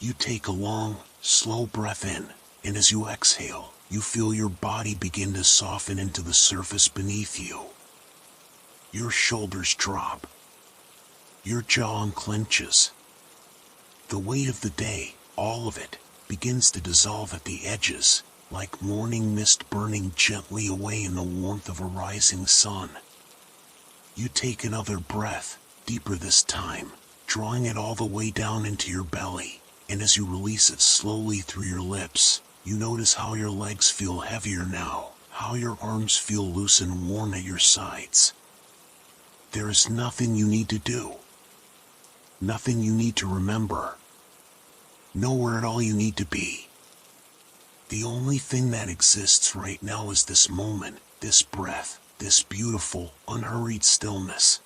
You take a long, slow breath in, and as you exhale, you feel your body begin to soften into the surface beneath you. Your shoulders drop. Your jaw unclenches. The weight of the day, all of it, begins to dissolve at the edges, like morning mist burning gently away in the warmth of a rising sun. You take another breath, deeper this time, drawing it all the way down into your belly, and as you release it slowly through your lips, you notice how your legs feel heavier now, how your arms feel loose and worn at your sides. There is nothing you need to do. Nothing you need to remember. Nowhere at all you need to be. The only thing that exists right now is this moment, this breath, this beautiful, unhurried stillness.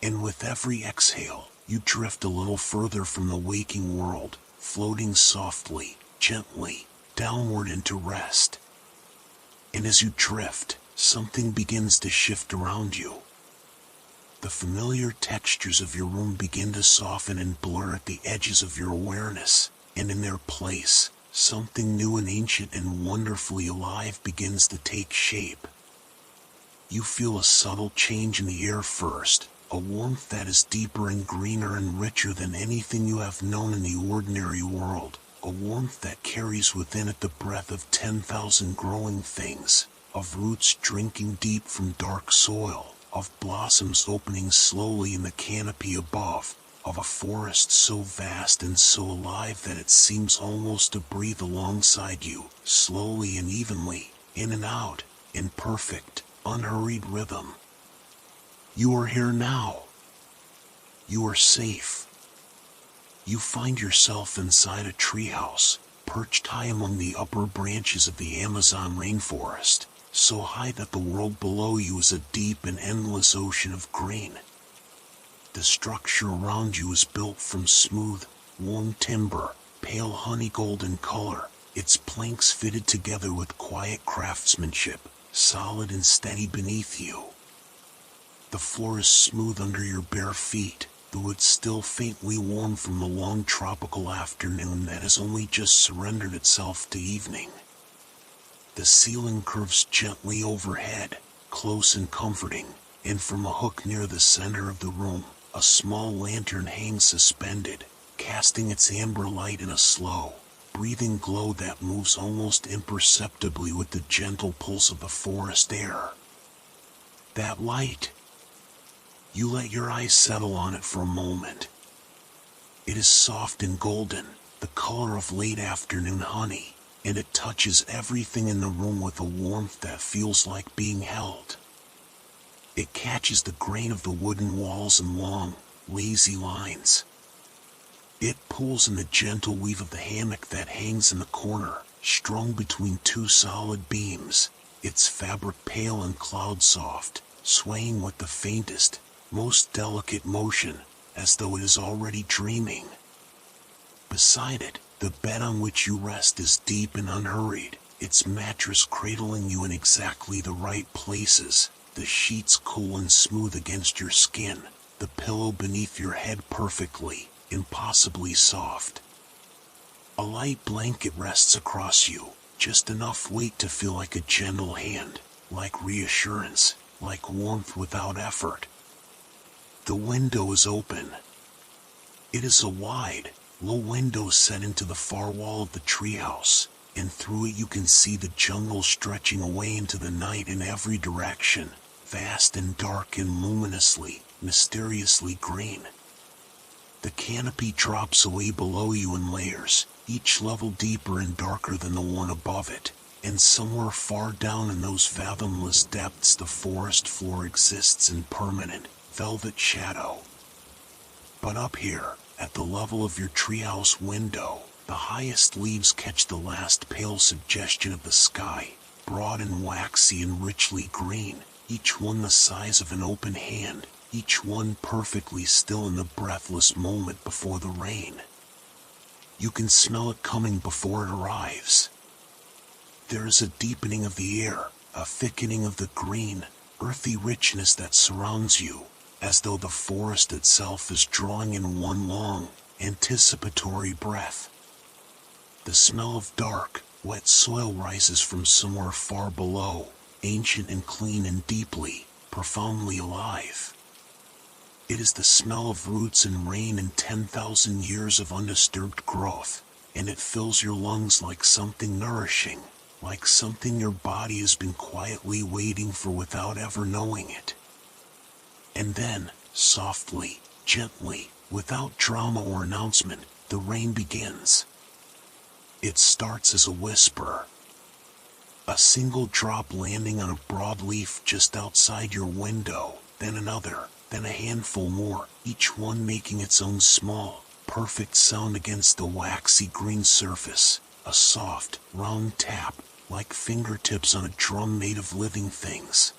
And with every exhale, you drift a little further from the waking world, floating softly, gently, downward into rest. And as you drift, something begins to shift around you. The familiar textures of your room begin to soften and blur at the edges of your awareness, and in their place, something new and ancient and wonderfully alive begins to take shape. You feel a subtle change in the air first, a warmth that is deeper and greener and richer than anything you have known in the ordinary world, a warmth that carries within it the breath of 10,000 growing things, of roots drinking deep from dark soil, of blossoms opening slowly in the canopy above, of a forest so vast and so alive that it seems almost to breathe alongside you, slowly and evenly, in and out, in perfect, unhurried rhythm. You are here now. You are safe. You find yourself inside a treehouse, perched high among the upper branches of the Amazon rainforest, so high that the world below you is a deep and endless ocean of green. The structure around you is built from smooth, warm timber, pale honey golden color, its planks fitted together with quiet craftsmanship, solid and steady beneath you. The floor is smooth under your bare feet, though it's still faintly warm from the long tropical afternoon that has only just surrendered itself to evening. The ceiling curves gently overhead, close and comforting, and from a hook near the center of the room, a small lantern hangs suspended, casting its amber light in a slow, breathing glow that moves almost imperceptibly with the gentle pulse of the forest air. That light. You let your eyes settle on it for a moment. It is soft and golden, the color of late afternoon honey, and it touches everything in the room with a warmth that feels like being held. It catches the grain of the wooden walls in long, lazy lines. It pulls in the gentle weave of the hammock that hangs in the corner, strung between two solid beams, its fabric pale and cloud-soft, swaying with the faintest, most delicate motion, as though it is already dreaming. Beside it, the bed on which you rest is deep and unhurried, its mattress cradling you in exactly the right places, the sheets cool and smooth against your skin, the pillow beneath your head perfectly, impossibly soft. A light blanket rests across you, just enough weight to feel like a gentle hand, like reassurance, like warmth without effort. The window is open. It is a wide, low window set into the far wall of the treehouse, and through it you can see the jungle stretching away into the night in every direction, vast and dark and luminously, mysteriously green. The canopy drops away below you in layers, each level deeper and darker than the one above it, and somewhere far down in those fathomless depths the forest floor exists in permanent, velvet shadow. But up here, at the level of your treehouse window, the highest leaves catch the last pale suggestion of the sky, broad and waxy and richly green, each one the size of an open hand, each one perfectly still in the breathless moment before the rain. You can smell it coming before it arrives. There is a deepening of the air, a thickening of the green, earthy richness that surrounds you, as though the forest itself is drawing in one long, anticipatory breath. The smell of dark, wet soil rises from somewhere far below, ancient and clean and deeply, profoundly alive. It is the smell of roots and rain and 10,000 years of undisturbed growth, and it fills your lungs like something nourishing, like something your body has been quietly waiting for without ever knowing it. And then, softly, gently, without drama or announcement, the rain begins. It starts as a whisper. A single drop landing on a broadleaf just outside your window, then another, then a handful more, each one making its own small, perfect sound against the waxy green surface, a soft, round tap, like fingertips on a drum made of living things.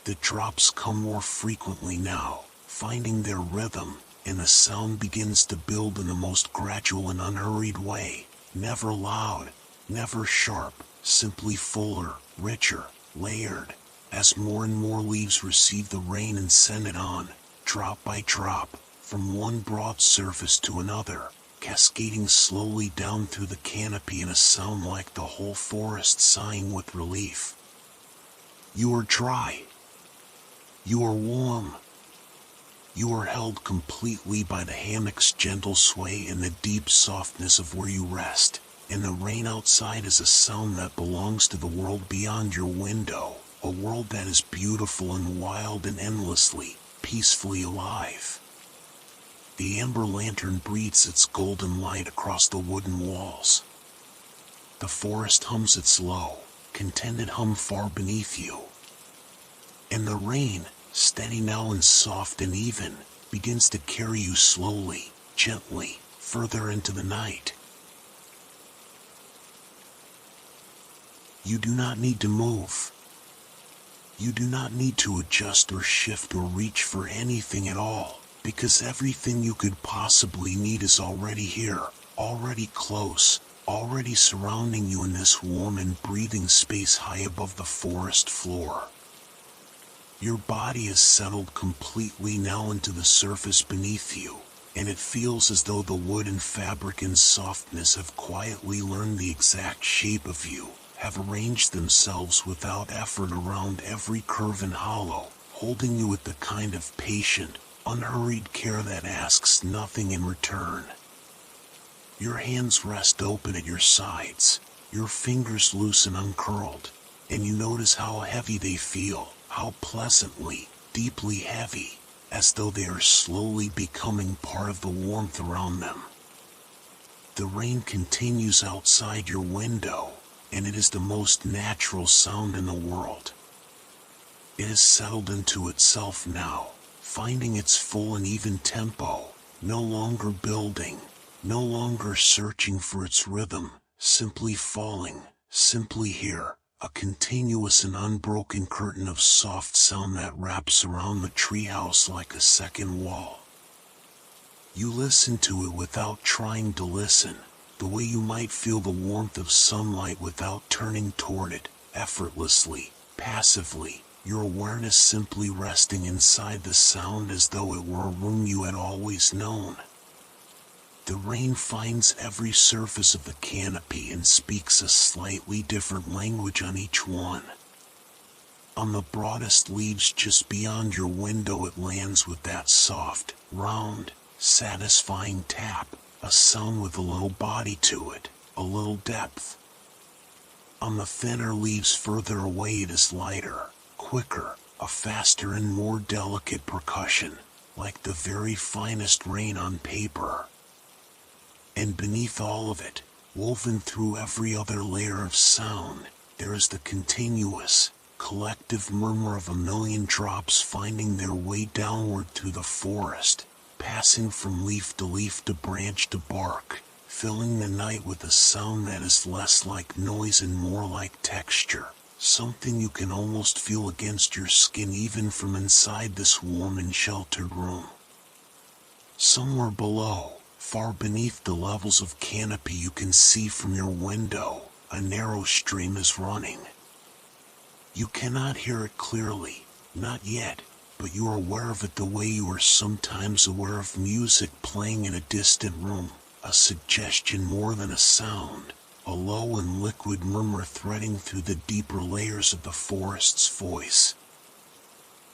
The drops come more frequently now, finding their rhythm, and the sound begins to build in the most gradual and unhurried way, never loud, never sharp, simply fuller, richer, layered, as more and more leaves receive the rain and send it on, drop by drop, from one broad surface to another, cascading slowly down through the canopy in a sound like the whole forest sighing with relief. You are dry. You are warm. You are held completely by the hammock's gentle sway and the deep softness of where you rest, and the rain outside is a sound that belongs to the world beyond your window, a world that is beautiful and wild and endlessly, peacefully alive. The amber lantern breathes its golden light across the wooden walls. The forest hums its low, contented hum far beneath you. And the rain, steady now and soft and even, begins to carry you slowly, gently, further into the night. You do not need to move. You do not need to adjust or shift or reach for anything at all, because everything you could possibly need is already here, already close, already surrounding you in this warm and breathing space high above the forest floor. Your body is settled completely now into the surface beneath you, and it feels as though the wood and fabric and softness have quietly learned the exact shape of you, have arranged themselves without effort around every curve and hollow, holding you with the kind of patient, unhurried care that asks nothing in return. Your hands rest open at your sides, your fingers loose and uncurled, and you notice how heavy they feel, how pleasantly, deeply heavy, as though they are slowly becoming part of the warmth around them. The rain continues outside your window, and it is the most natural sound in the world. It has settled into itself now, finding its full and even tempo, no longer building, no longer searching for its rhythm, simply falling, simply here, a continuous and unbroken curtain of soft sound that wraps around the treehouse like a second wall. You listen to it without trying to listen, the way you might feel the warmth of sunlight without turning toward it, effortlessly, passively, your awareness simply resting inside the sound as though it were a room you had always known. The rain finds every surface of the canopy and speaks a slightly different language on each one. On the broadest leaves just beyond your window it lands with that soft, round, satisfying tap, a sound with a little body to it, a little depth. On the thinner leaves further away it is lighter, quicker, a faster and more delicate percussion, like the very finest rain on paper. And beneath all of it, woven through every other layer of sound, there is the continuous, collective murmur of a million drops finding their way downward through the forest, passing from leaf to branch to bark, filling the night with a sound that is less like noise and more like texture, something you can almost feel against your skin even from inside this warm and sheltered room. Somewhere below, far beneath the levels of canopy you can see from your window, a narrow stream is running. You cannot hear it clearly, not yet, but you are aware of it the way you are sometimes aware of music playing in a distant room, a suggestion more than a sound, a low and liquid murmur threading through the deeper layers of the forest's voice.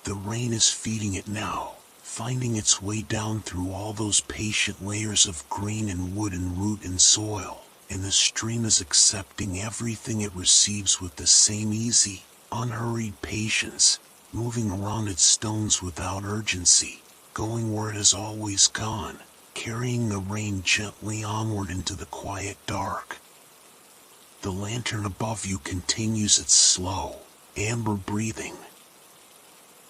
The rain is feeding it now, finding its way down through all those patient layers of green and wood and root and soil, and the stream is accepting everything it receives with the same easy, unhurried patience, moving around its stones without urgency, going where it has always gone, carrying the rain gently onward into the quiet dark. The lantern above you continues its slow, amber breathing.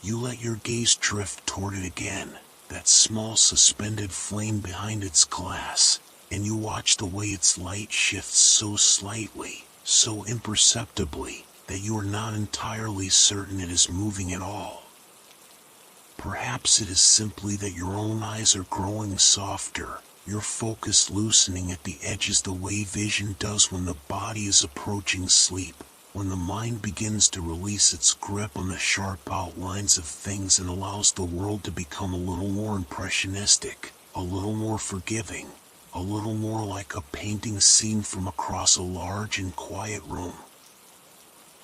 You let your gaze drift toward it again, that small suspended flame behind its glass, and you watch the way its light shifts so slightly, so imperceptibly, that you are not entirely certain it is moving at all. Perhaps it is simply that your own eyes are growing softer, your focus loosening at the edges the way vision does when the body is approaching sleep, when the mind begins to release its grip on the sharp outlines of things and allows the world to become a little more impressionistic, a little more forgiving, a little more like a painting seen from across a large and quiet room.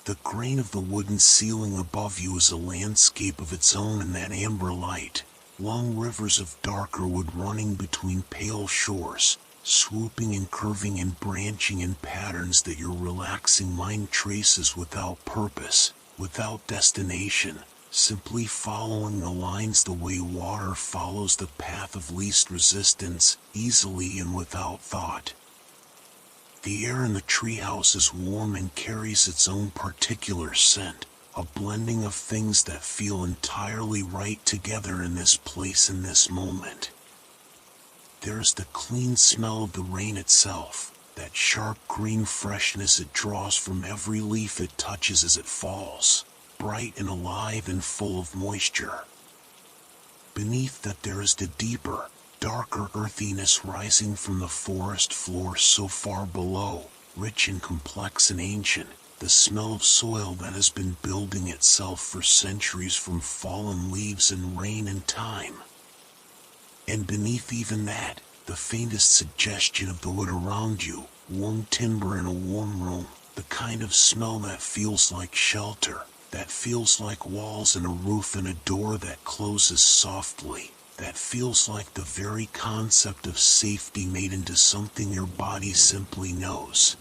The grain of the wooden ceiling above you is a landscape of its own in that amber light, long rivers of darker wood running between pale shores, swooping and curving and branching in patterns that your relaxing mind traces without purpose, without destination, simply following the lines the way water follows the path of least resistance, easily and without thought. The air in the treehouse is warm and carries its own particular scent, a blending of things that feel entirely right together in this place in this moment. There is the clean smell of the rain itself, that sharp green freshness it draws from every leaf it touches as it falls, bright and alive and full of moisture. Beneath that there is the deeper, darker earthiness rising from the forest floor so far below, rich and complex and ancient, the smell of soil that has been building itself for centuries from fallen leaves and rain and time. And beneath even that, the faintest suggestion of the wood around you, warm timber in a warm room, the kind of smell that feels like shelter, that feels like walls and a roof and a door that closes softly, that feels like the very concept of safety made into something your body simply knows.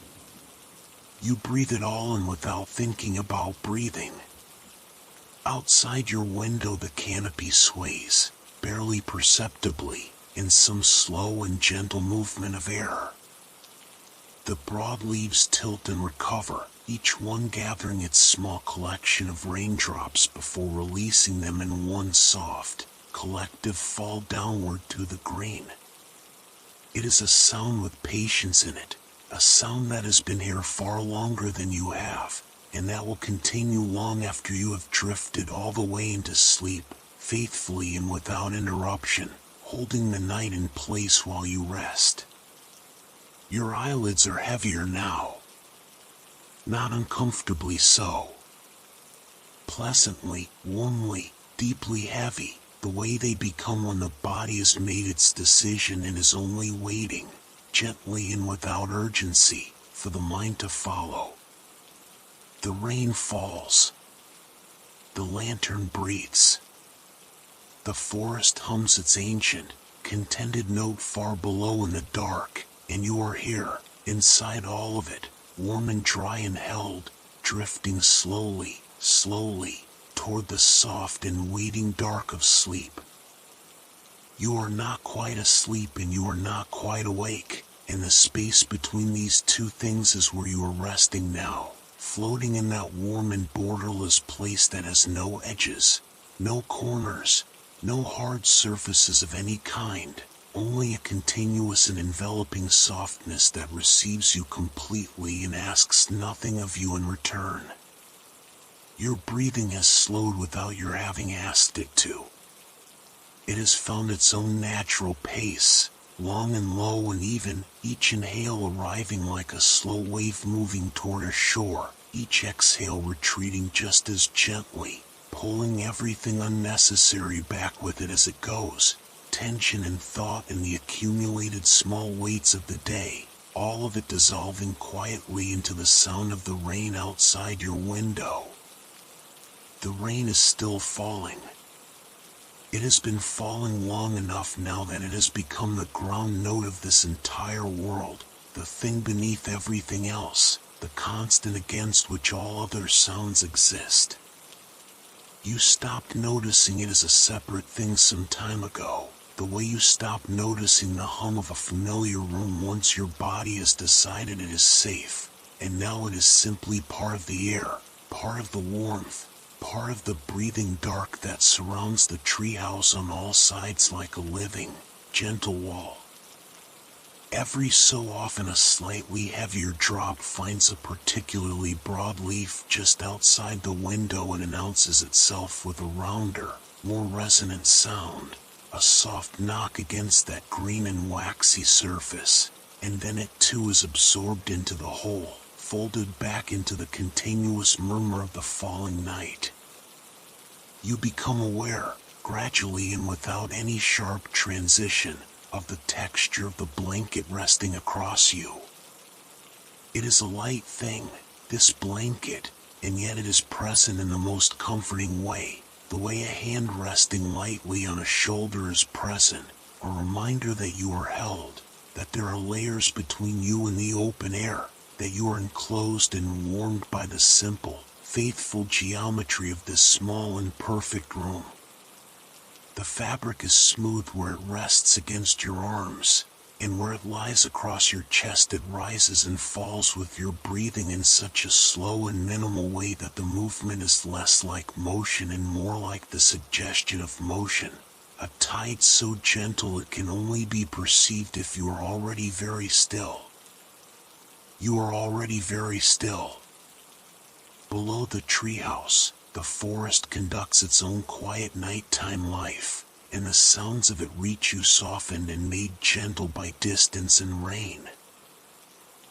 You breathe it all in without thinking about breathing. Outside your window the canopy sways, barely perceptibly, in some slow and gentle movement of air. The broad leaves tilt and recover, each one gathering its small collection of raindrops before releasing them in one soft, collective fall downward to the green. It is a sound with patience in it, a sound that has been here far longer than you have, and that will continue long after you have drifted all the way into sleep, faithfully and without interruption, holding the night in place while you rest. Your eyelids are heavier now. Not uncomfortably so. Pleasantly, warmly, deeply heavy, the way they become when the body has made its decision and is only waiting, gently and without urgency, for the mind to follow. The rain falls. The lantern breathes. The forest hums its ancient, contented note far below in the dark, and you are here, inside all of it, warm and dry and held, drifting slowly, slowly, toward the soft and waiting dark of sleep. You are not quite asleep and you are not quite awake, and the space between these two things is where you are resting now, floating in that warm and borderless place that has no edges, no corners, no hard surfaces of any kind, only a continuous and enveloping softness that receives you completely and asks nothing of you in return. Your breathing has slowed without your having asked it to. It has found its own natural pace, long and low and even, each inhale arriving like a slow wave moving toward a shore, each exhale retreating just as gently, pulling everything unnecessary back with it as it goes. Tension and thought and the accumulated small weights of the day, all of it dissolving quietly into the sound of the rain outside your window. The rain is still falling. It has been falling long enough now that it has become the ground note of this entire world, the thing beneath everything else, the constant against which all other sounds exist. You stopped noticing it as a separate thing some time ago, the way you stopped noticing the hum of a familiar room once your body has decided it is safe, and now it is simply part of the air, part of the warmth, part of the breathing dark that surrounds the treehouse on all sides like a living, gentle wall. Every so often a slightly heavier drop finds a particularly broad leaf just outside the window and announces itself with a rounder, more resonant sound, a soft knock against that green and waxy surface, and then it too is absorbed into the whole, folded back into the continuous murmur of the falling night. You become aware, gradually and without any sharp transition, of the texture of the blanket resting across you. It is a light thing, this blanket, and yet it is present in the most comforting way, the way a hand resting lightly on a shoulder is present, a reminder that you are held, that there are layers between you and the open air, that you are enclosed and warmed by the simple, faithful geometry of this small and perfect room. The fabric is smooth where it rests against your arms, and where it lies across your chest it rises and falls with your breathing in such a slow and minimal way that the movement is less like motion and more like the suggestion of motion, a tide so gentle it can only be perceived if you are already very still. You are already very still. Below the treehouse, the forest conducts its own quiet nighttime life, and the sounds of it reach you softened and made gentle by distance and rain.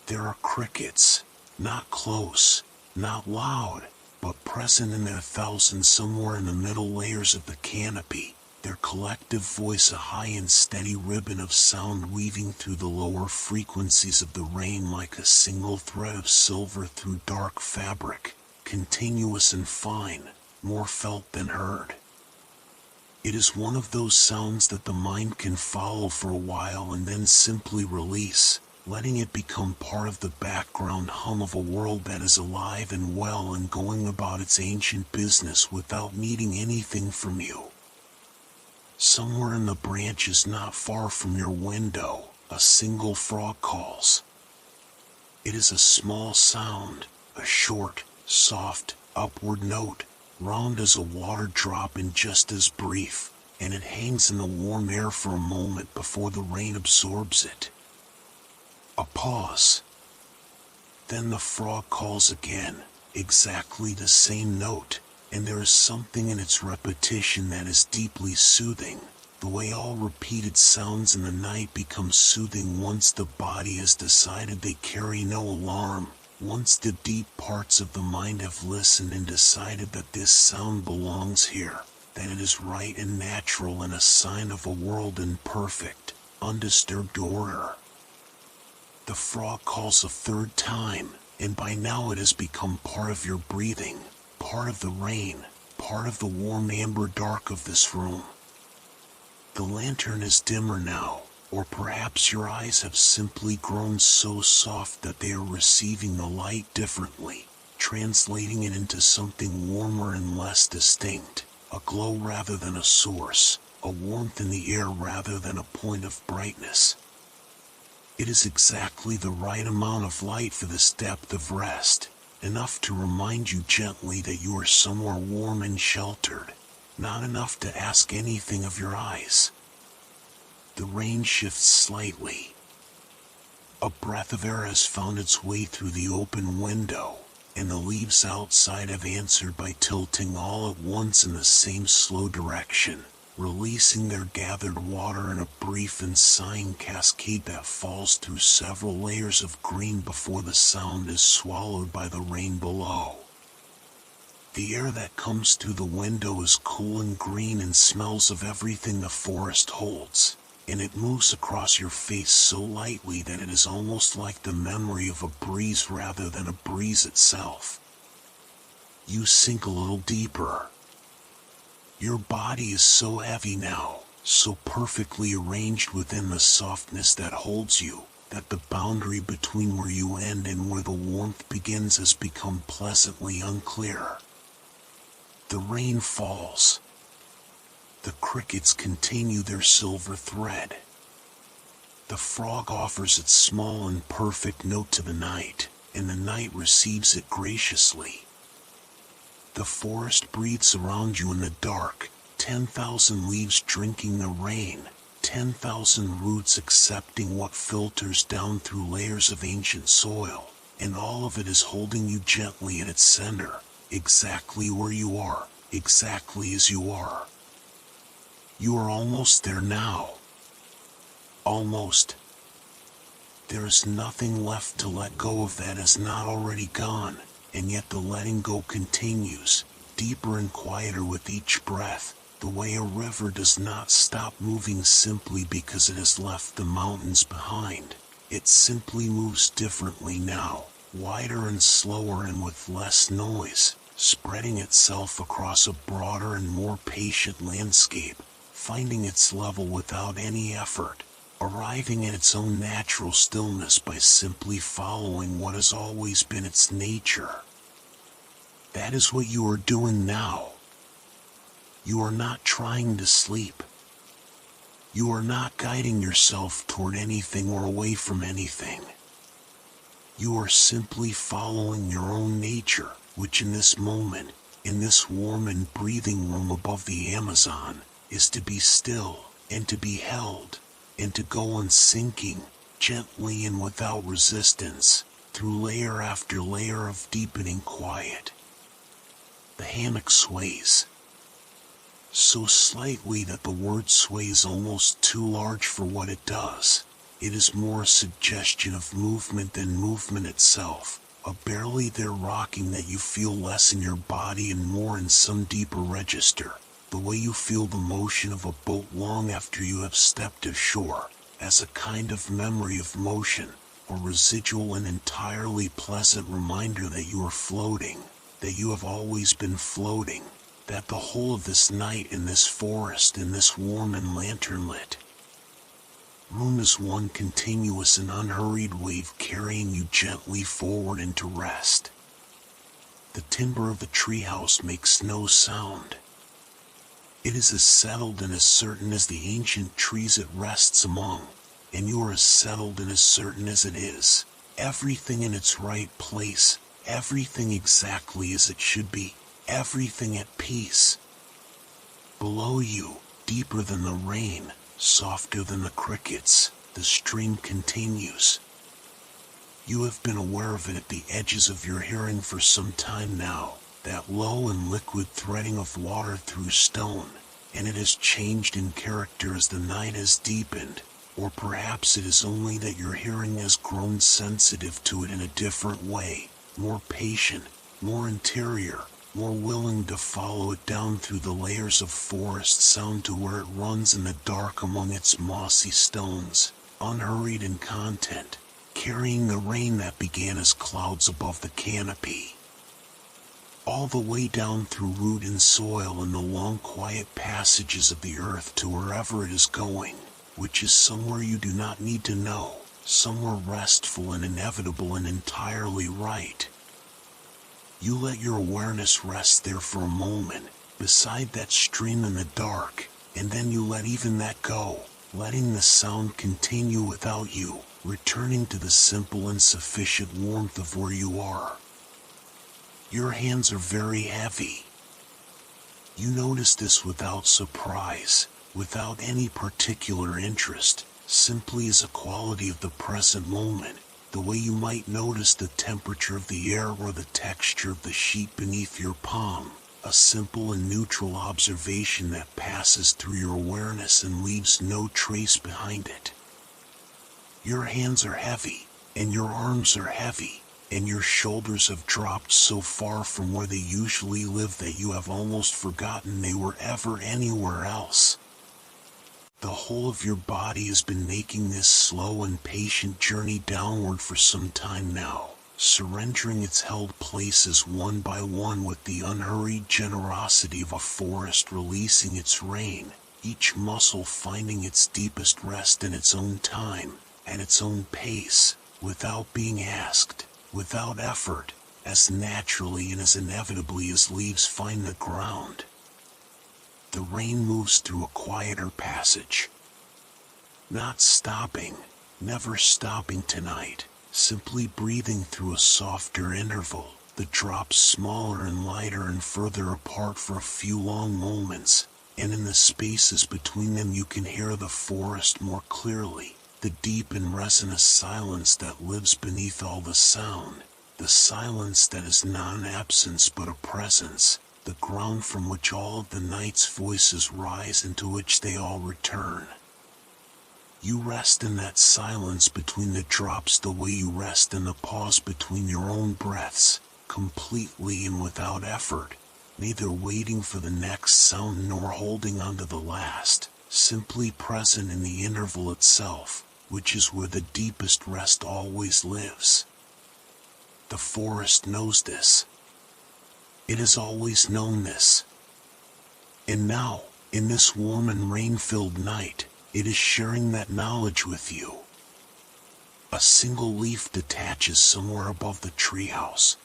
There are crickets, not close, not loud, but present in their thousands somewhere in the middle layers of the canopy, their collective voice a high and steady ribbon of sound weaving through the lower frequencies of the rain like a single thread of silver through dark fabric, continuous and fine, more felt than heard. It is one of those sounds that the mind can follow for a while and then simply release, letting it become part of the background hum of a world that is alive and well and going about its ancient business without needing anything from you. Somewhere in the branches not far from your window, a single frog calls. It is a small sound, a short, soft, upward note, round as a water drop and just as brief, and it hangs in the warm air for a moment before the rain absorbs it. A pause. Then the frog calls again, exactly the same note, and there is something in its repetition that is deeply soothing, the way all repeated sounds in the night become soothing once the body has decided they carry no alarm. Once the deep parts of the mind have listened and decided that this sound belongs here, that it is right and natural and a sign of a world in perfect, undisturbed order. The frog calls a third time, and by now it has become part of your breathing, part of the rain, part of the warm amber dark of this room. The lantern is dimmer now, or perhaps your eyes have simply grown so soft that they are receiving the light differently, translating it into something warmer and less distinct, a glow rather than a source, a warmth in the air rather than a point of brightness. It is exactly the right amount of light for this depth of rest, enough to remind you gently that you are somewhere warm and sheltered, not enough to ask anything of your eyes. The rain shifts slightly. A breath of air has found its way through the open window, and the leaves outside have answered by tilting all at once in the same slow direction, releasing their gathered water in a brief and sighing cascade that falls through several layers of green before the sound is swallowed by the rain below. The air that comes through the window is cool and green and smells of everything the forest holds, and it moves across your face so lightly that it is almost like the memory of a breeze rather than a breeze itself. You sink a little deeper. Your body is so heavy now, so perfectly arranged within the softness that holds you, that the boundary between where you end and where the warmth begins has become pleasantly unclear. The rain falls. The crickets continue their silver thread. The frog offers its small and perfect note to the night, and the night receives it graciously. The forest breathes around you in the dark, 10,000 leaves drinking the rain, 10,000 roots accepting what filters down through layers of ancient soil, and all of it is holding you gently at its center, exactly where you are, exactly as you are. You are almost there now. Almost. There is nothing left to let go of that is not already gone, and yet the letting go continues, deeper and quieter with each breath, the way a river does not stop moving simply because it has left the mountains behind. It simply moves differently now, wider and slower and with less noise, spreading itself across a broader and more patient landscape, finding its level without any effort, arriving at its own natural stillness by simply following what has always been its nature. That is what you are doing now. You are not trying to sleep. You are not guiding yourself toward anything or away from anything. You are simply following your own nature, which in this moment, in this warm and breathing room above the Amazon, is to be still, and to be held, and to go on sinking, gently and without resistance, through layer after layer of deepening quiet. The hammock sways. So slightly that the word sway is almost too large for what it does. It is more a suggestion of movement than movement itself, a barely there rocking that you feel less in your body and more in some deeper register, the way you feel the motion of a boat long after you have stepped ashore, as a kind of memory of motion, a residual and entirely pleasant reminder that you are floating, that you have always been floating, that the whole of this night in this forest in this warm and lantern-lit room is one continuous and unhurried wave carrying you gently forward into rest. The timber of the treehouse makes no sound. It is as settled and as certain as the ancient trees it rests among, and you are as settled and as certain as it is. Everything in its right place, everything exactly as it should be, everything at peace. Below you, deeper than the rain, softer than the crickets, the stream continues. You have been aware of it at the edges of your hearing for some time now, that low and liquid threading of water through stone, and it has changed in character as the night has deepened, or perhaps it is only that your hearing has grown sensitive to it in a different way, more patient, more interior, more willing to follow it down through the layers of forest sound to where it runs in the dark among its mossy stones, unhurried in content, carrying the rain that began as clouds above the canopy, all the way down through root and soil and the long quiet passages of the earth to wherever it is going, which is somewhere you do not need to know, somewhere restful and inevitable and entirely right. You let your awareness rest there for a moment, beside that stream in the dark, and then you let even that go, letting the sound continue without you, returning to the simple and sufficient warmth of where you are. Your hands are very heavy. You notice this without surprise, without any particular interest, simply as a quality of the present moment, the way you might notice the temperature of the air or the texture of the sheet beneath your palm, a simple and neutral observation that passes through your awareness and leaves no trace behind it. Your hands are heavy, and your arms are heavy, and your shoulders have dropped so far from where they usually live that you have almost forgotten they were ever anywhere else. The whole of your body has been making this slow and patient journey downward for some time now, surrendering its held places one by one with the unhurried generosity of a forest releasing its rain, each muscle finding its deepest rest in its own time, and its own pace, without being asked, without effort, as naturally and as inevitably as leaves find the ground. The rain moves through a quieter passage. Not stopping, never stopping tonight, simply breathing through a softer interval, the drops smaller and lighter and further apart for a few long moments, and in the spaces between them you can hear the forest more clearly, the deep and resonant silence that lives beneath all the sound, the silence that is not an absence but a presence, the ground from which all of the night's voices rise and to which they all return. You rest in that silence between the drops the way you rest in the pause between your own breaths, completely and without effort, neither waiting for the next sound nor holding on to the last, simply present in the interval itself, which is where the deepest rest always lives. The forest knows this. It has always known this. And now, in this warm and rain-filled night, it is sharing that knowledge with you. A single leaf detaches somewhere above the treehouse.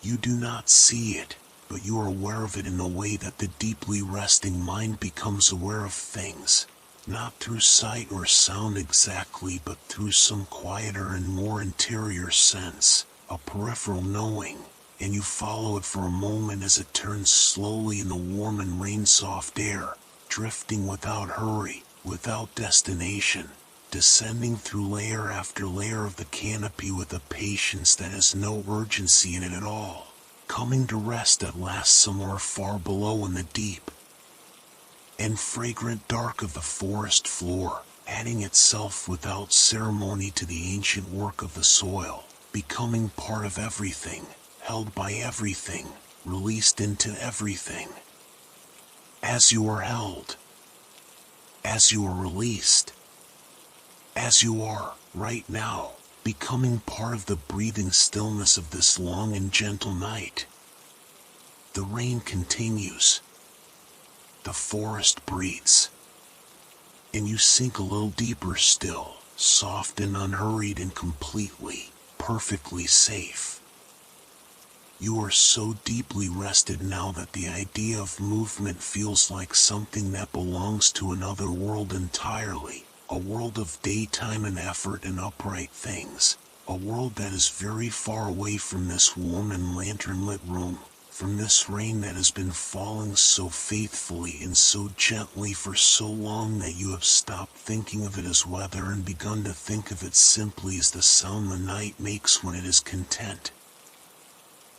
You do not see it, but you are aware of it in the way that the deeply resting mind becomes aware of things, not through sight or sound exactly, but through some quieter and more interior sense, a peripheral knowing. And you follow it for a moment as it turns slowly in the warm and rain-soft air, drifting without hurry, without destination, descending through layer after layer of the canopy with a patience that has no urgency in it at all, coming to rest at last somewhere far below in the deep and fragrant dark of the forest floor, adding itself without ceremony to the ancient work of the soil, becoming part of everything, held by everything, released into everything. As you are held, as you are released, as you are, right now, becoming part of the breathing stillness of this long and gentle night. The rain continues. The forest breathes. And you sink a little deeper still, soft and unhurried and completely, perfectly safe. You are so deeply rested now that the idea of movement feels like something that belongs to another world entirely, a world of daytime and effort and upright things, a world that is very far away from this warm and lantern-lit room, from this rain that has been falling so faithfully and so gently for so long that you have stopped thinking of it as weather and begun to think of it simply as the sound the night makes when it is content.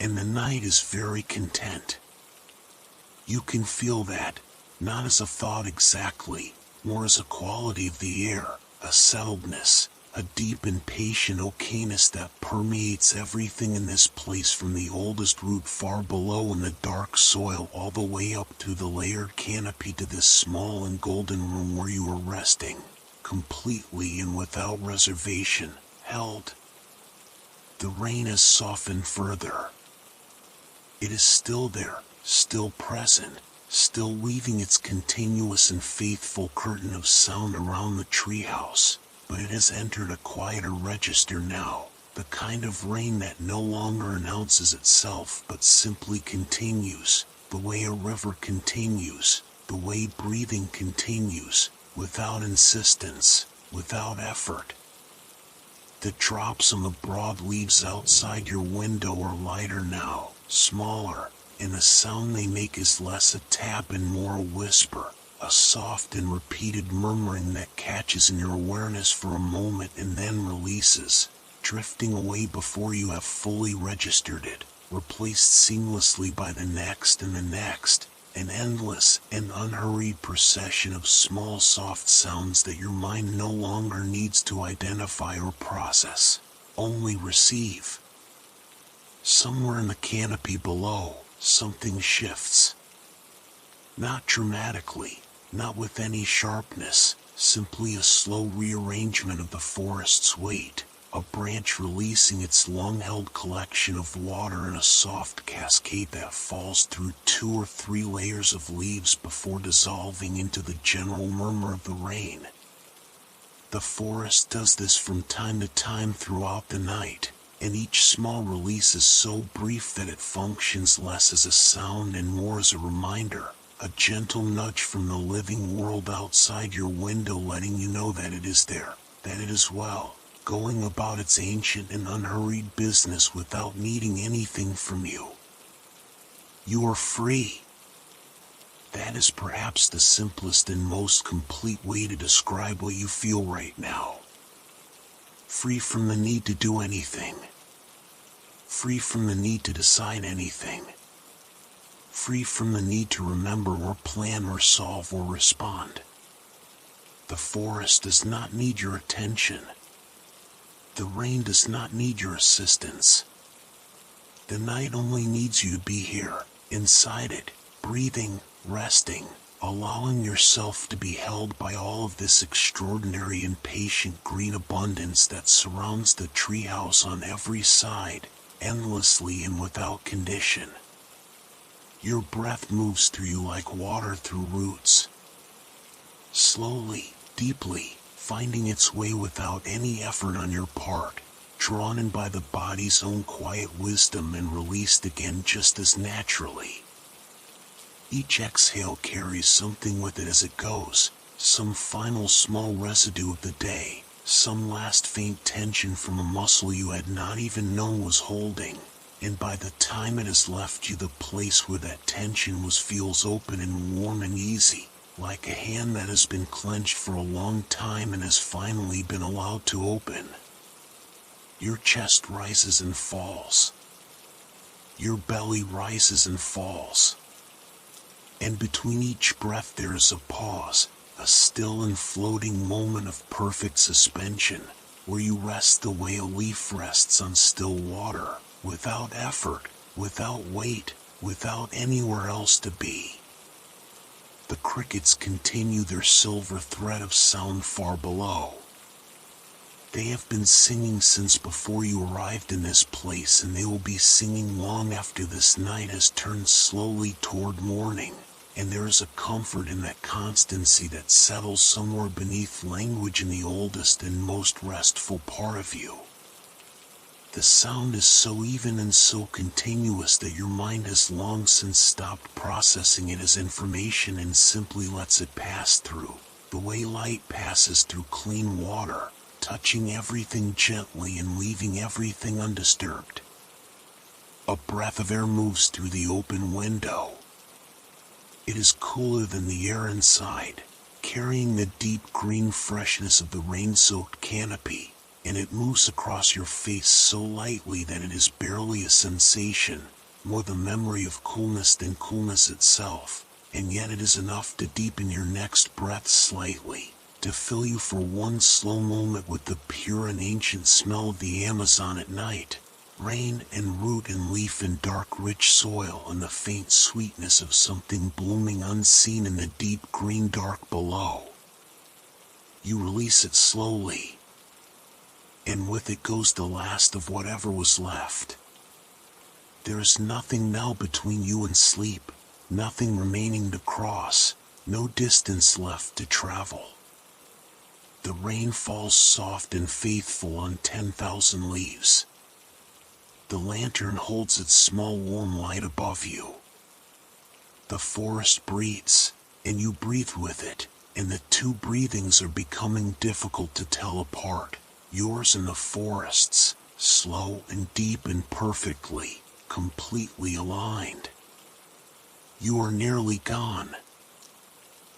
And the night is very content. You can feel that, not as a thought exactly, more as a quality of the air, a settledness, a deep and patient okayness that permeates everything in this place from the oldest root far below in the dark soil all the way up through the layered canopy to this small and golden room where you are resting, completely and without reservation, held. The rain has softened further. It is still there, still present, still weaving its continuous and faithful curtain of sound around the treehouse, but it has entered a quieter register now, the kind of rain that no longer announces itself but simply continues, the way a river continues, the way breathing continues, without insistence, without effort. The drops on the broad leaves outside your window are lighter now, smaller, and the sound they make is less a tap and more a whisper, a soft and repeated murmuring that catches in your awareness for a moment and then releases, drifting away before you have fully registered it, replaced seamlessly by the next and the next, an endless and unhurried procession of small soft sounds that your mind no longer needs to identify or process. only receive. Somewhere in the canopy below, something shifts. Not dramatically, not with any sharpness, simply a slow rearrangement of the forest's weight, a branch releasing its long-held collection of water in a soft cascade that falls through 2 or 3 layers of leaves before dissolving into the general murmur of the rain. The forest does this from time to time throughout the night, and each small release is so brief that it functions less as a sound and more as a reminder, a gentle nudge from the living world outside your window letting you know that it is there, that it is well, going about its ancient and unhurried business without needing anything from you. You are free. That is perhaps the simplest and most complete way to describe what you feel right now. Free from the need to do anything. Free from the need to decide anything. Free from the need to remember or plan or solve or respond. The forest does not need your attention. The rain does not need your assistance. The night only needs you to be here, inside it, breathing, resting, allowing yourself to be held by all of this extraordinary and patient green abundance that surrounds the treehouse on every side, endlessly and without condition. Your breath moves through you like water through roots. Slowly, deeply, finding its way without any effort on your part, drawn in by the body's own quiet wisdom and released again just as naturally. Each exhale carries something with it as it goes, some final small residue of the day, some last faint tension from a muscle you had not even known was holding, and by the time it has left you, the place where that tension was feels open and warm and easy, like a hand that has been clenched for a long time and has finally been allowed to open. Your chest rises and falls. Your belly rises and falls. And between each breath there is a pause, a still and floating moment of perfect suspension, where you rest the way a leaf rests on still water, without effort, without weight, without anywhere else to be. The crickets continue their silver thread of sound far below. They have been singing since before you arrived in this place, and they will be singing long after this night has turned slowly toward morning. And there is a comfort in that constancy that settles somewhere beneath language in the oldest and most restful part of you. The sound is so even and so continuous that your mind has long since stopped processing it as information and simply lets it pass through, the way light passes through clean water, touching everything gently and leaving everything undisturbed. A breath of air moves through the open window. It is cooler than the air inside, carrying the deep green freshness of the rain-soaked canopy, and it moves across your face so lightly that it is barely a sensation, more the memory of coolness than coolness itself, and yet it is enough to deepen your next breath slightly, to fill you for one slow moment with the pure and ancient smell of the Amazon at night. Rain and root and leaf and dark rich soil and the faint sweetness of something blooming unseen in the deep green dark below. You release it slowly, and with it goes the last of whatever was left. There is nothing now between you and sleep, nothing remaining to cross, no distance left to travel. The rain falls soft and faithful on 10,000 leaves. The lantern holds its small warm light above you. The forest breathes, and you breathe with it, and the two breathings are becoming difficult to tell apart, yours and the forest's, slow and deep and perfectly, completely aligned. You are nearly gone,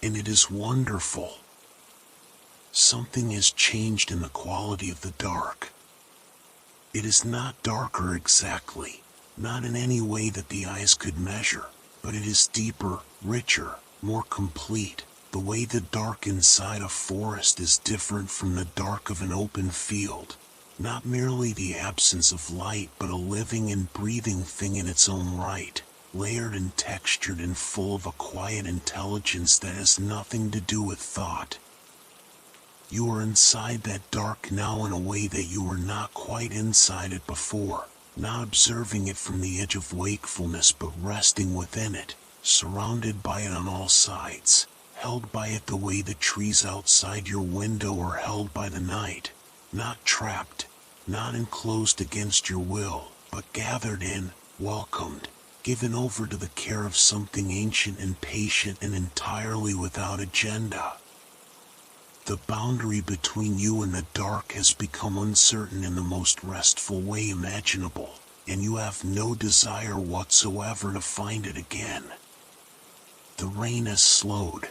and it is wonderful. Something has changed in the quality of the dark. It is not darker exactly, not in any way that the eyes could measure, but it is deeper, richer, more complete. The way the dark inside a forest is different from the dark of an open field, Not merely the absence of light, but a living and breathing thing in its own right, layered and textured and full of a quiet intelligence that has nothing to do with thought. You are inside that dark now in a way that you were not quite inside it before, not observing it from the edge of wakefulness but resting within it, surrounded by it on all sides, held by it the way the trees outside your window are held by the night, not trapped, not enclosed against your will, but gathered in, welcomed, given over to the care of something ancient and patient and entirely without agenda. The boundary between you and the dark has become uncertain in the most restful way imaginable, and you have no desire whatsoever to find it again. The rain has slowed.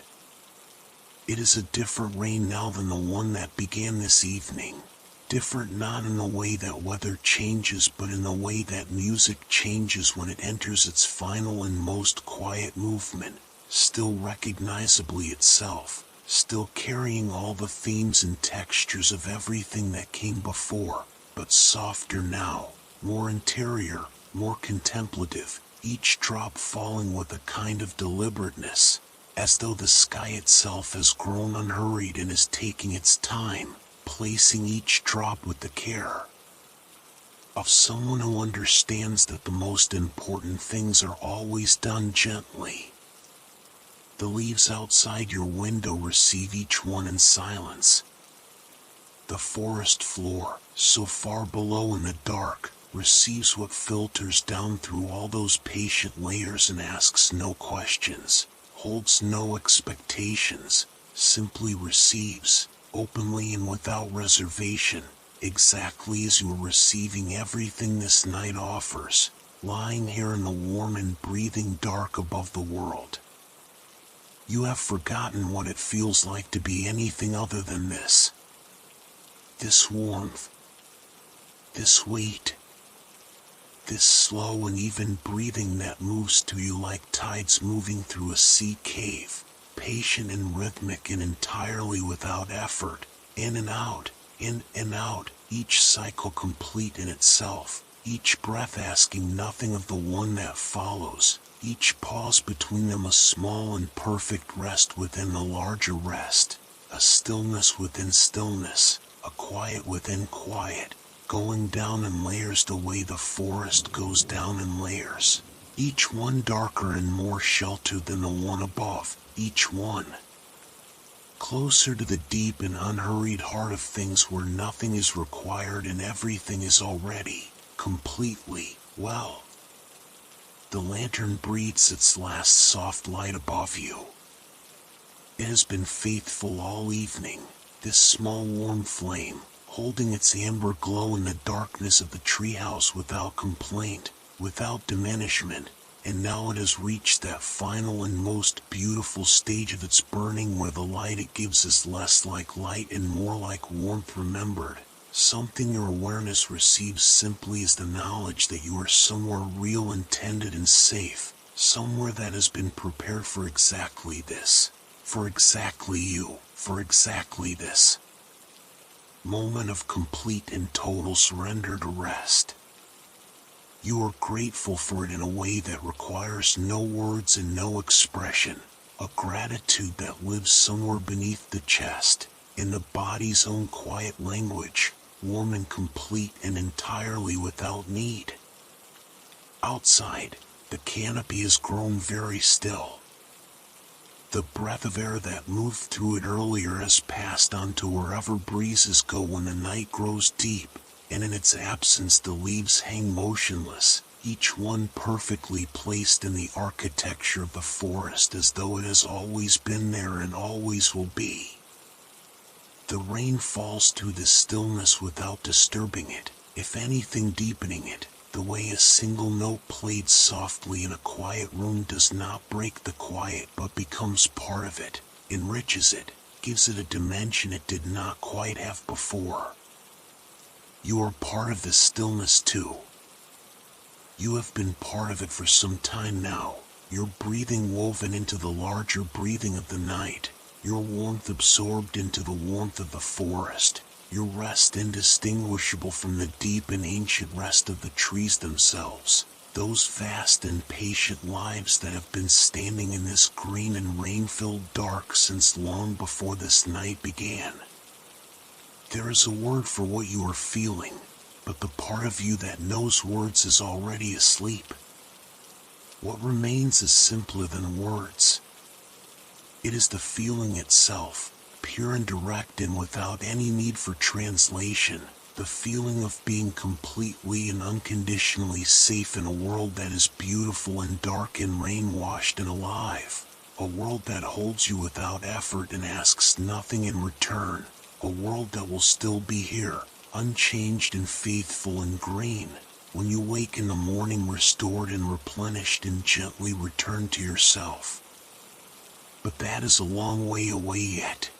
It is a different rain now than the one that began this evening. Different not in the way that weather changes, but in the way that music changes when it enters its final and most quiet movement, still recognizably itself, still carrying all the themes and textures of everything that came before, but softer now, more interior, more contemplative, each drop falling with a kind of deliberateness, as though the sky itself has grown unhurried and is taking its time, placing each drop with the care of someone who understands that the most important things are always done gently. The leaves outside your window receive each one in silence. The forest floor, so far below in the dark, receives what filters down through all those patient layers and asks no questions, holds no expectations, simply receives, openly and without reservation, exactly as you are receiving everything this night offers, lying here in the warm and breathing dark above the world. You have forgotten what it feels like to be anything other than this. This warmth, this weight, this slow and even breathing that moves to you like tides moving through a sea cave, patient and rhythmic and entirely without effort, in and out, each cycle complete in itself, each breath asking nothing of the one that follows, each pause between them a small and perfect rest within the larger rest, a stillness within stillness, a quiet within quiet, going down in layers the way the forest goes down in layers, each one darker and more sheltered than the one above, each one closer to the deep and unhurried heart of things where nothing is required and everything is already, completely, well. The lantern breathes its last soft light above you. It has been faithful all evening, this small warm flame, holding its amber glow in the darkness of the treehouse without complaint, without diminishment, and now it has reached that final and most beautiful stage of its burning where the light it gives is less like light and more like warmth remembered, something your awareness receives simply as the knowledge that you are somewhere real, intended and safe, somewhere that has been prepared for exactly this, for exactly you, for exactly this moment of complete and total surrender to rest. You are grateful for it in a way that requires no words and no expression, a gratitude that lives somewhere beneath the chest, in the body's own quiet language, warm and complete and entirely without need. Outside, the canopy has grown very still. The breath of air that moved through it earlier has passed on to wherever breezes go when the night grows deep, and in its absence the leaves hang motionless, each one perfectly placed in the architecture of the forest as though it has always been there and always will be. The rain falls through the stillness without disturbing it, if anything deepening it, the way a single note played softly in a quiet room does not break the quiet but becomes part of it, enriches it, gives it a dimension it did not quite have before. You are part of this stillness too. You have been part of it for some time now, your breathing woven into the larger breathing of the night, your warmth absorbed into the warmth of the forest, your rest indistinguishable from the deep and ancient rest of the trees themselves, those vast and patient lives that have been standing in this green and rain-filled dark since long before this night began. There is a word for what you are feeling, but the part of you that knows words is already asleep. What remains is simpler than words. It is the feeling itself, pure and direct and without any need for translation, the feeling of being completely and unconditionally safe in a world that is beautiful and dark and rain-washed and alive, a world that holds you without effort and asks nothing in return, a world that will still be here, unchanged and faithful and green, when you wake in the morning restored and replenished and gently return to yourself. But that is a long way away yet.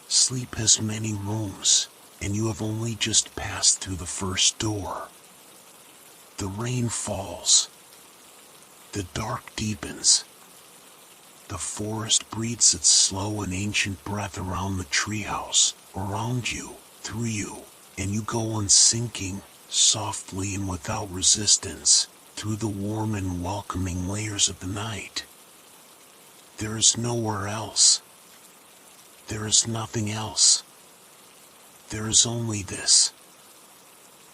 Sleep has many rooms, and you have only just passed through the first door. The rain falls. The dark deepens. The forest breathes its slow and ancient breath around the treehouse, around you, through you, and you go on sinking, softly and without resistance, through the warm and welcoming layers of the night. There is nowhere else. There is nothing else. There is only this.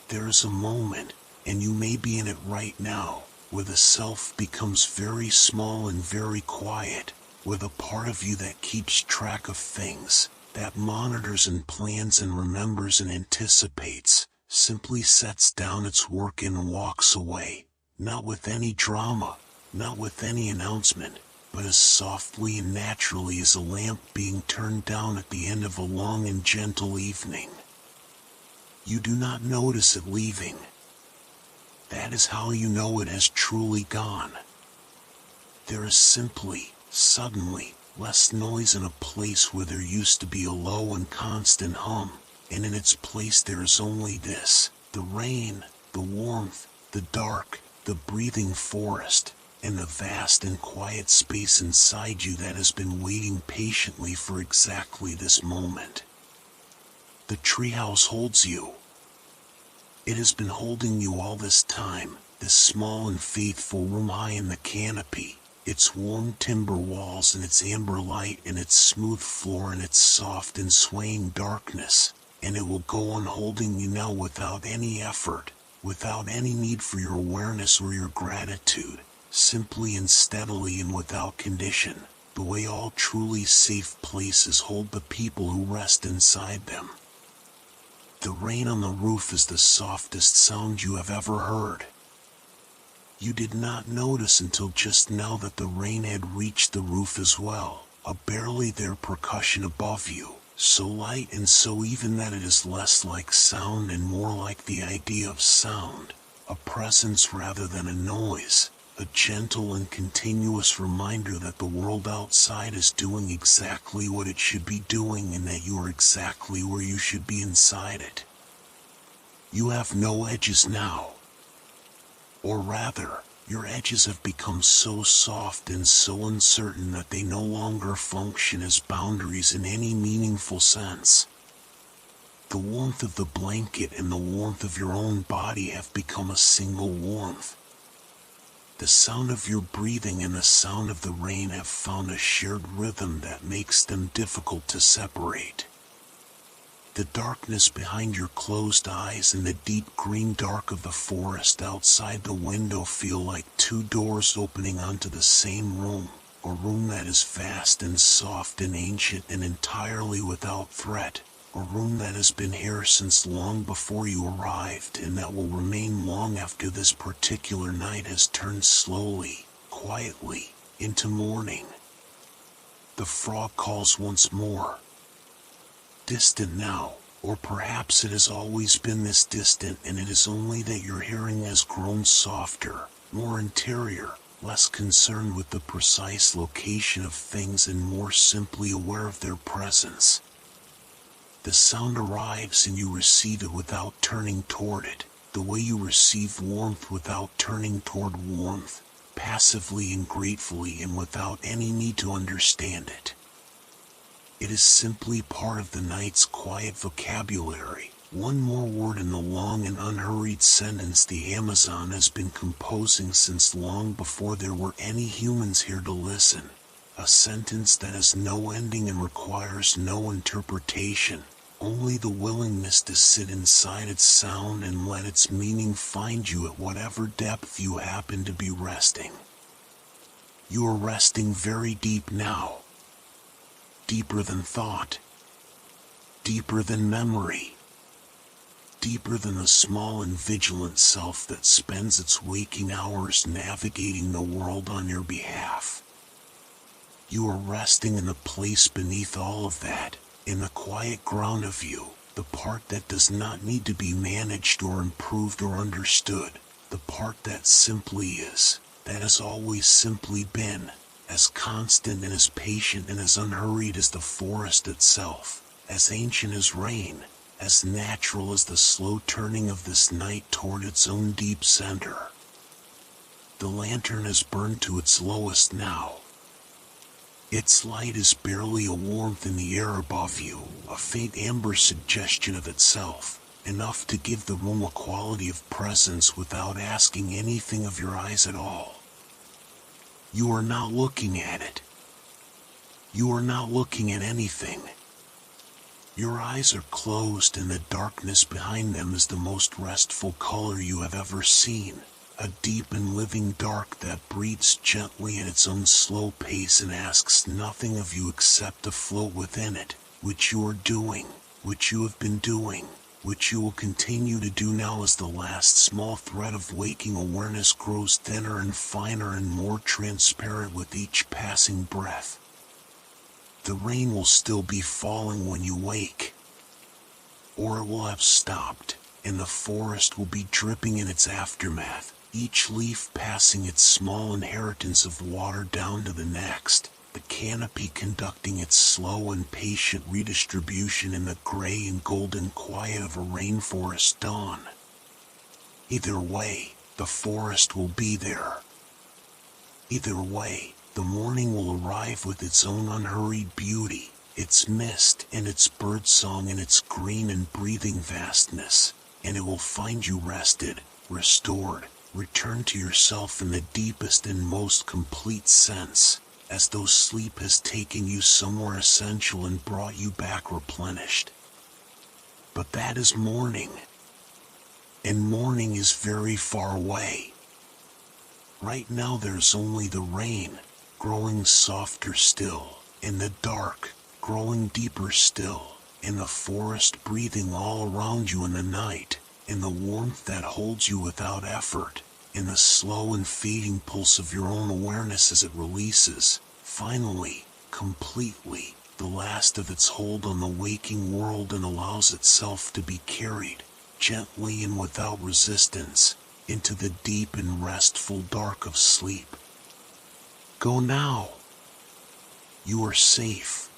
There is a moment, and you may be in it right now, where the self becomes very small and very quiet, where the part of you that keeps track of things, that monitors and plans and remembers and anticipates, simply sets down its work and walks away, not with any drama, not with any announcement, but as softly and naturally as a lamp being turned down at the end of a long and gentle evening. You do not notice it leaving. That is how you know it has truly gone. There is simply, suddenly, less noise in a place where there used to be a low and constant hum, and in its place there is only this, the rain, the warmth, the dark, the breathing forest, and the vast and quiet space inside you that has been waiting patiently for exactly this moment. The treehouse holds you. It has been holding you all this time, this small and faithful room high in the canopy, its warm timber walls and its amber light and its smooth floor and its soft and swaying darkness, and it will go on holding you now without any effort, without any need for your awareness or your gratitude, simply and steadily and without condition, the way all truly safe places hold the people who rest inside them. The rain on the roof is the softest sound you have ever heard. You did not notice until just now that the rain had reached the roof as well, a barely there percussion above you, so light and so even that it is less like sound and more like the idea of sound, a presence rather than a noise, a gentle and continuous reminder that the world outside is doing exactly what it should be doing and that you are exactly where you should be inside it. You have no edges now. Or rather, your edges have become so soft and so uncertain that they no longer function as boundaries in any meaningful sense. The warmth of the blanket and the warmth of your own body have become a single warmth. The sound of your breathing and the sound of the rain have found a shared rhythm that makes them difficult to separate. The darkness behind your closed eyes and the deep green dark of the forest outside the window feel like two doors opening onto the same room, a room that is vast and soft and ancient and entirely without threat, a room that has been here since long before you arrived and that will remain long after this particular night has turned slowly, quietly, into morning. The frog calls once more. Distant now, or perhaps it has always been this distant and it is only that your hearing has grown softer, more interior, less concerned with the precise location of things and more simply aware of their presence. The sound arrives and you receive it without turning toward it, the way you receive warmth without turning toward warmth, passively and gratefully and without any need to understand it. It is simply part of the night's quiet vocabulary. One more word in the long and unhurried sentence the Amazon has been composing since long before there were any humans here to listen. A sentence that has no ending and requires no interpretation, only the willingness to sit inside its sound and let its meaning find you at whatever depth you happen to be resting. You are resting very deep now. Deeper than thought. Deeper than memory. Deeper than the small and vigilant self that spends its waking hours navigating the world on your behalf. You are resting in the place beneath all of that, in the quiet ground of you, the part that does not need to be managed or improved or understood, the part that simply is, that has always simply been, as constant and as patient and as unhurried as the forest itself, as ancient as rain, as natural as the slow turning of this night toward its own deep center. The lantern has burned to its lowest now. Its light is barely a warmth in the air above you, a faint amber suggestion of itself, enough to give the room a quality of presence without asking anything of your eyes at all. You are not looking at it. You are not looking at anything. Your eyes are closed and the darkness behind them is the most restful color you have ever seen. A deep and living dark that breathes gently at its own slow pace and asks nothing of you except to float within it, which you are doing, which you have been doing, which you will continue to do now as the last small thread of waking awareness grows thinner and finer and more transparent with each passing breath. The rain will still be falling when you wake, or it will have stopped, and the forest will be dripping in its aftermath, each leaf passing its small inheritance of water down to the next, the canopy conducting its slow and patient redistribution in the gray and golden quiet of a rainforest dawn. Either way, the forest will be there. Either way, the morning will arrive with its own unhurried beauty, its mist and its birdsong and its green and breathing vastness, and it will find you rested, restored, returned to yourself in the deepest and most complete sense, as though sleep has taken you somewhere essential and brought you back replenished. But that is morning, and morning is very far away. Right now there's only the rain, growing softer still, in the dark, growing deeper still, in the forest breathing all around you in the night, in the warmth that holds you without effort, in the slow and fading pulse of your own awareness as it releases, finally, completely, the last of its hold on the waking world and allows itself to be carried, gently and without resistance, into the deep and restful dark of sleep. Go now. You are safe.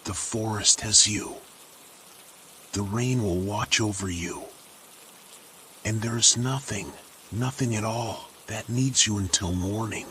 The forest has you. The rain will watch over you. And there is nothing at all, that needs you until morning.